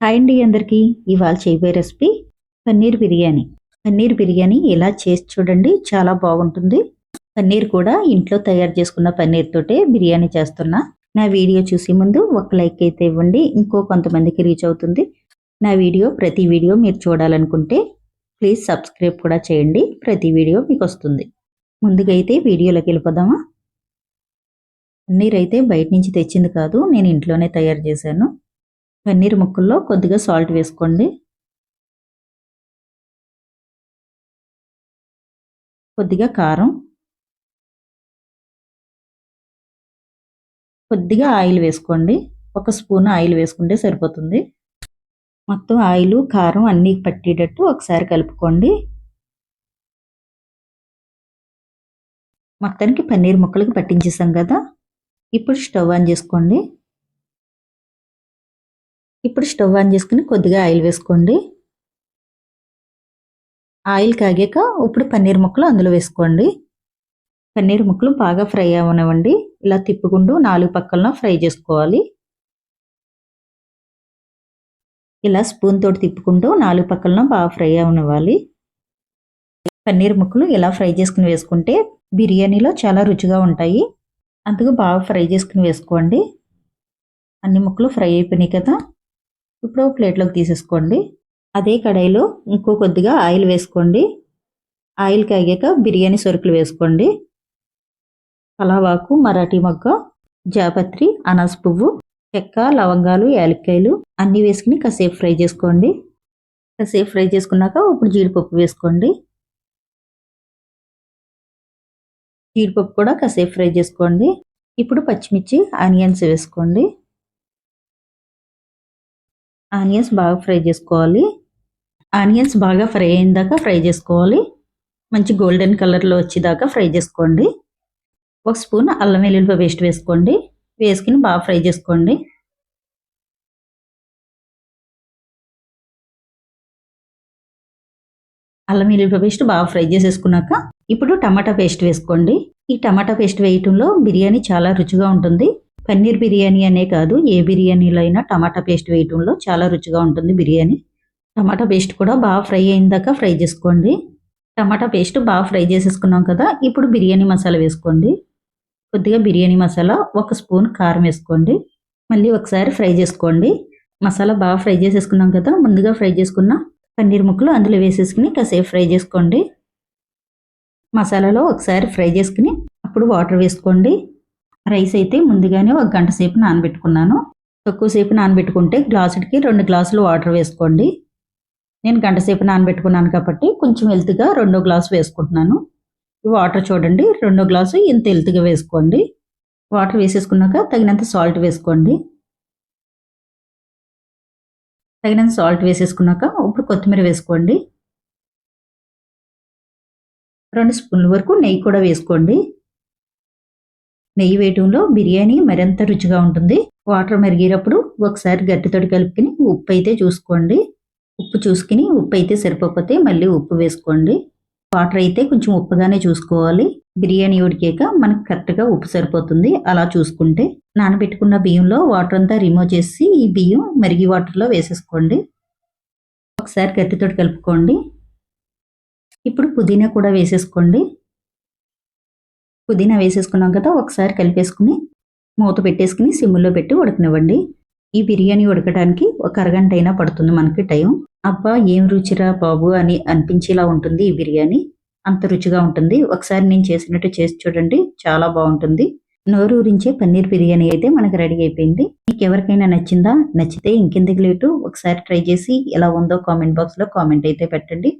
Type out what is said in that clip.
Hi అండి అందరికీ. ఇవాళ చేయబోయే రెసిపీ పన్నీర్ బిర్యానీ. పన్నీర్ బిర్యానీ ఇలా చేసి చూడండి, చాలా బాగుంటుంది. పన్నీర్ కూడా ఇంట్లో తయారు చేసుకున్న పన్నీర్ తోటే బిర్యానీ చేస్తున్నా. నా వీడియో చూసే ముందు ఒక లైక్ అయితే ఇవ్వండి, ఇంకో కొంతమందికి రీచ్ అవుతుంది. నా ప్రతి వీడియో మీరు చూడాలనుకుంటే ప్లీజ్ సబ్స్క్రైబ్ కూడా చేయండి, ప్రతి వీడియో మీకు వస్తుంది. ముందుగా అయితే వీడియోలోకి వెళ్ళిపోదామా. పన్నీర్ అయితే బయట నుంచి తెచ్చింది కాదు, నేను ఇంట్లోనే తయారు చేశాను. పన్నీర్ ముక్కల్లో కొద్దిగా సాల్ట్ వేసుకోండి, కొద్దిగా కారం, కొద్దిగా ఆయిల్ వేసుకోండి. ఒక స్పూన్ ఆయిల్ వేసుకుంటే సరిపోతుంది. మొత్తం ఆయిల్ కారం అన్నీ పట్టేటట్టు ఒకసారి కలుపుకోండి. మొత్తానికి పన్నీర్ ముక్కలకి పట్టించేసాం కదా. ఇప్పుడు స్టవ్ ఆన్ చేసుకోండి. చేసుకుని కొద్దిగా ఆయిల్ వేసుకోండి. ఆయిల్ కాగాక ఇప్పుడు పన్నీర్ ముక్కలు అందులో వేసుకోండి. పన్నీర్ ముక్కలు బాగా ఫ్రై అవనివ్వండి. ఇలా తిప్పుకుంటూ 4 పక్కలను ఫ్రై చేసుకోవాలి. ఇలా స్పూన్ తోటి తిప్పుకుంటూ 4 పక్కలను బాగా ఫ్రై అవనివ్వాలి. పన్నీర్ ముక్కలు ఇలా ఫ్రై చేసుకుని వేసుకుంటే బిర్యానీలో చాలా రుచిగా ఉంటాయి. అందుకు బాగా ఫ్రై చేసుకుని వేసుకోండి. అన్ని ముక్కలు ఫ్రై అయిపోయినాయి కదా. ఇప్పుడు ప్లేట్లోకి తీసేసుకోండి. అదే కడాయిలో ఇంకో కొద్దిగా ఆయిల్ వేసుకోండి. ఆయిల్ కాగాక బిర్యానీ సరుకులు వేసుకోండి. పలావాకు, మరాఠీ మొగ్గ, జాపత్రి, అనాస పువ్వు, చెక్క, లవంగాలు, యాలక్కాయలు అన్నీ వేసుకుని కాసేపు ఫ్రై చేసుకోండి. కాసేపు ఫ్రై చేసుకున్నాక ఇప్పుడు జీడిపప్పు వేసుకోండి. జీడిపప్పు కూడా కాసేపు ఫ్రై చేసుకోండి. ఇప్పుడు పచ్చిమిర్చి, ఆనియన్స్ వేసుకోండి. ఆనియన్స్ బాగా ఫ్రై చేసుకోవాలి. ఆనియన్స్ బాగా ఫ్రై అయిన దాకా ఫ్రై చేసుకోవాలి. మంచి గోల్డెన్ కలర్లో వచ్చేదాకా ఫ్రై చేసుకోండి. ఒక స్పూన్ అల్లం వెల్లుల్లి పేస్ట్ వేసుకోండి. వేసుకుని బాగా ఫ్రై చేసుకోండి. అల్లం వెల్లుల్లి పేస్ట్ బాగా ఫ్రై చేసేసుకున్నాక ఇప్పుడు టమాటా పేస్ట్ వేసుకోండి. ఈ టమాటా పేస్ట్ వేయటంలో బిర్యానీ చాలా రుచిగా ఉంటుంది. పన్నీర్ బిర్యానీ అనే కాదు, ఏ బిర్యానీలో అయినా టమాటా పేస్ట్ వేయటంలో చాలా రుచిగా ఉంటుంది బిర్యానీ. టమాటా పేస్ట్ కూడా బాగా ఫ్రై అయిన దాకా ఫ్రై చేసుకోండి. టమాటా పేస్ట్ బాగా ఫ్రై చేసేసుకున్నాం కదా. ఇప్పుడు బిర్యానీ మసాలా వేసుకోండి. కొద్దిగా బిర్యానీ మసాలా, ఒక స్పూన్ కారం వేసుకోండి. మళ్ళీ ఒకసారి ఫ్రై చేసుకోండి. మసాలా బాగా ఫ్రై చేసేసుకున్నాం కదా. ముందుగా ఫ్రై చేసుకున్న పన్నీర్ ముక్కలు అందులో వేసేసుకుని కాసేపు ఫ్రై చేసుకోండి. మసాలాలో ఒకసారి ఫ్రై చేసుకుని అప్పుడు వాటర్ వేసుకోండి. రైస్ అయితే ముందుగానే 1 గంట సేపు నానబెట్టుకున్నాను. తక్కువసేపు నానబెట్టుకుంటే గ్లాసుడికి 2 గ్లాసులు వాటర్ వేసుకోండి. నేను గంట సేపు నానబెట్టుకున్నాను కాబట్టి కొంచెం ఎల్తుగా 2 గ్లాసు వేసుకుంటున్నాను. ఈ వాటర్ చూడండి, 2 గ్లాసు ఇంత ఎల్తుగా వేసుకోండి. వాటర్ వేసేసుకున్నాక తగినంత సాల్ట్ వేసుకోండి. తగినంత సాల్ట్ వేసేసుకున్నాక ఇప్పుడు కొత్తిమీర వేసుకోండి. 2 స్పూన్ల వరకు నెయ్యి కూడా వేసుకోండి. నెయ్యి వేయటంలో బిర్యానీ మరింత రుచిగా ఉంటుంది. వాటర్ మరిగేటప్పుడు ఒకసారి గట్టితోటి కలుపుకుని ఉప్పు అయితే చూసుకోండి. ఉప్పు చూసుకుని ఉప్పు అయితే సరిపోతే మళ్ళీ ఉప్పు వేసుకోండి. వాటర్ అయితే కొంచెం ఉప్పుగానే చూసుకోవాలి. బిర్యానీ ఉడికాక మనకు కరెక్ట్గా ఉప్పు సరిపోతుంది. అలా చూసుకుంటే నానబెట్టుకున్న బియ్యంలో వాటర్ అంతా రిమూవ్ చేసి ఈ బియ్యం మరిగి వాటర్లో వేసేసుకోండి. ఒకసారి గట్టితోటి కలుపుకోండి. ఇప్పుడు పుదీనా కూడా వేసేసుకోండి. పుదీనా వేసేసుకున్నాం కదా. ఒకసారి కలిపేసుకుని మూత పెట్టేసుకుని సిమ్లో పెట్టి ఉడకనివ్వండి. ఈ బిర్యానీ ఉడకడానికి ఒక అరగంట అయినా పడుతుంది మనకి టైం. అబ్బా ఏం రుచిరా బాబు అని అనిపించేలా ఉంటుంది ఈ బిర్యానీ. అంత రుచిగా ఉంటుంది. ఒకసారి నేను చేసినట్టు చేసి చూడండి, చాలా బాగుంటుంది. నోరూరించే పన్నీర్ బిర్యానీ అయితే మనకు రెడీ అయిపోయింది. మీకు ఎవరికైనా నచ్చిందా? నచ్చితే ఇంకెందుకు లేటు, ఒకసారి ట్రై చేసి ఎలా ఉందో కామెంట్ బాక్స్లో కామెంట్ అయితే పెట్టండి.